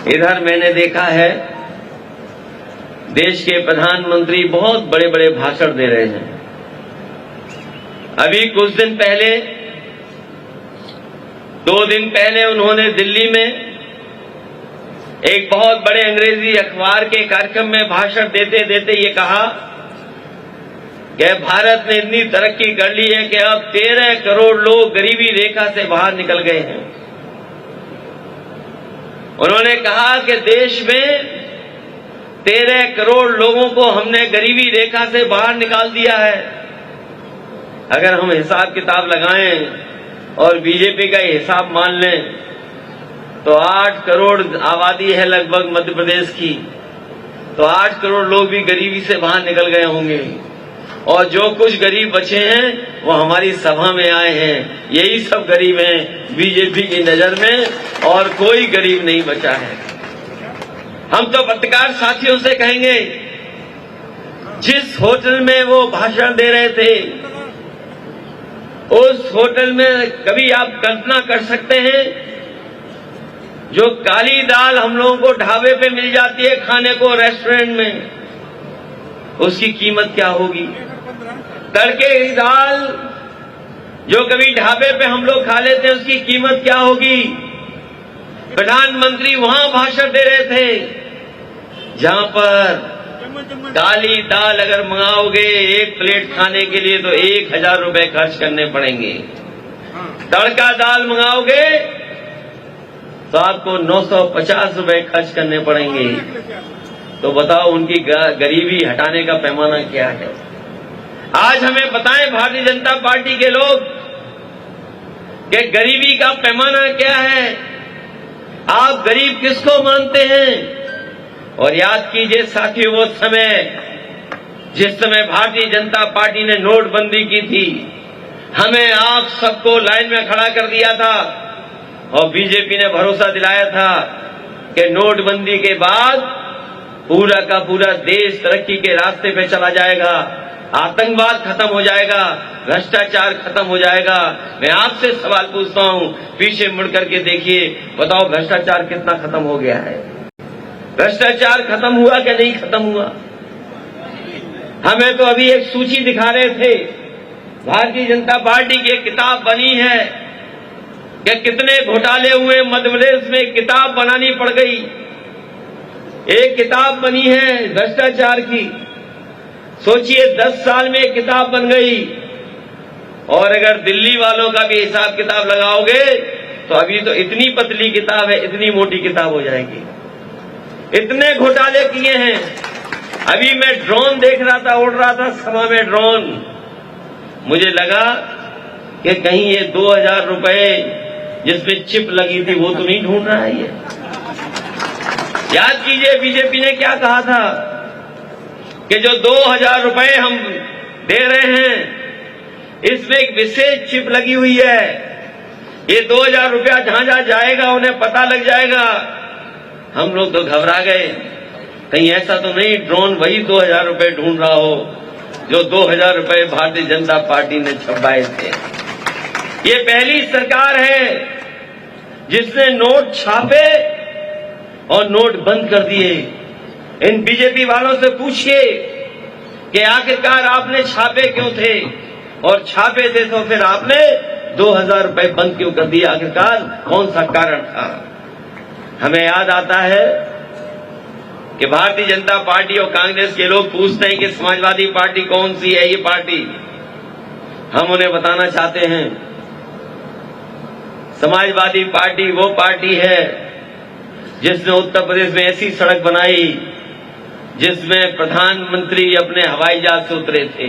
इधर मैंने देखा है देश के प्रधानमंत्री बहुत बड़े बड़े भाषण दे रहे हैं। अभी कुछ दिन पहले, 2 दिन पहले उन्होंने दिल्ली में एक बहुत बड़े अंग्रेजी अखबार के कार्यक्रम में भाषण देते देते ये कहा कि भारत ने इतनी तरक्की कर ली है कि अब 13 करोड़ लोग गरीबी रेखा से बाहर निकल गए हैं। उन्होंने कहा कि देश में 13 करोड़ लोगों को हमने गरीबी रेखा से बाहर निकाल दिया है। अगर हम हिसाब किताब लगाएं और बीजेपी का हिसाब मान लें तो 8 करोड़ आबादी है लगभग मध्य प्रदेश की, तो 8 करोड़ लोग भी गरीबी से बाहर निकल गए होंगे। और जो कुछ गरीब बचे हैं वो हमारी सभा में आए हैं। यही सब गरीब हैं बीजेपी की नजर में, और कोई गरीब नहीं बचा है। हम तो पत्रकार साथियों से कहेंगे, जिस होटल में वो भाषण दे रहे थे उस होटल में कभी आप कल्पना कर सकते हैं जो काली दाल हम लोगों को ढाबे पे मिल जाती है खाने को रेस्टोरेंट में, उसकी कीमत क्या होगी? तड़के की दाल जो कभी ढाबे पे हम लोग खा लेते हैं उसकी कीमत क्या होगी? प्रधानमंत्री वहां भाषण दे रहे थे जहां पर काली दाल अगर मंगाओगे एक प्लेट खाने के लिए तो 1000 रुपए खर्च करने पड़ेंगे। तड़का दाल मंगाओगे तो आपको 950 रुपए खर्च करने पड़ेंगे। तो बताओ उनकी गरीबी हटाने का पैमाना क्या है? आज हमें बताएं भारतीय जनता पार्टी के लोग कि गरीबी का पैमाना क्या है? आप गरीब किसको मानते हैं? और याद कीजिए साथियों, वो समय जिस समय भारतीय जनता पार्टी ने नोटबंदी की थी, हमें आप सबको लाइन में खड़ा कर दिया था और बीजेपी ने भरोसा दिलाया था कि नोटबंदी के बाद पूरा का पूरा देश तरक्की के रास्ते पे चला जाएगा, आतंकवाद खत्म हो जाएगा, भ्रष्टाचार खत्म हो जाएगा। मैं आपसे सवाल पूछता हूं, पीछे मुड़ करके देखिए, बताओ भ्रष्टाचार कितना खत्म हो गया है? भ्रष्टाचार खत्म हुआ कि नहीं खत्म हुआ? हमें तो अभी एक सूची दिखा रहे थे, भारतीय जनता पार्टी की एक किताब बनी है कि कितने घोटाले हुए मध्य प्रदेश में, किताब बनानी पड़ गई। एक किताब बनी है भ्रष्टाचार की, सोचिए 10 साल में एक किताब बन गई। और अगर दिल्ली वालों का भी हिसाब किताब लगाओगे तो अभी तो इतनी पतली किताब है, इतनी मोटी किताब हो जाएगी। इतने घोटाले किए हैं। अभी मैं ड्रोन देख रहा था, उड़ रहा था सभा में ड्रोन, मुझे लगा कि कहीं ये 2000 रुपए जिसमें चिप लगी थी वो तो नहीं ढूंढ रहा है ये। याद कीजिए बीजेपी ने क्या कहा था कि जो 2000 रुपए हम दे रहे हैं इसमें एक विशेष चिप लगी हुई है। ये 2000 रुपया जहां जहां जाएगा उन्हें पता लग जाएगा। हम लोग तो घबरा गए, कहीं ऐसा तो नहीं ड्रोन वही 2000 रुपए ढूंढ रहा हो जो 2000 रुपए भारतीय जनता पार्टी ने छपाए थे। ये पहली सरकार है जिसने नोट छापे और नोट बंद कर दिए। इन बीजेपी वालों से पूछिए कि आखिरकार आपने छापे क्यों थे, और छापे थे तो फिर आपने 2000 रुपए बंद क्यों कर दिए? आखिरकार कौन सा कारण था? हमें याद आता है कि भारतीय जनता पार्टी और कांग्रेस के लोग पूछते हैं कि समाजवादी पार्टी कौन सी है ये पार्टी। हम उन्हें बताना चाहते हैं, समाजवादी पार्टी वो पार्टी है जिसने उत्तर प्रदेश में ऐसी सड़क बनाई जिसमें प्रधानमंत्री अपने हवाई जहाज से उतरे थे।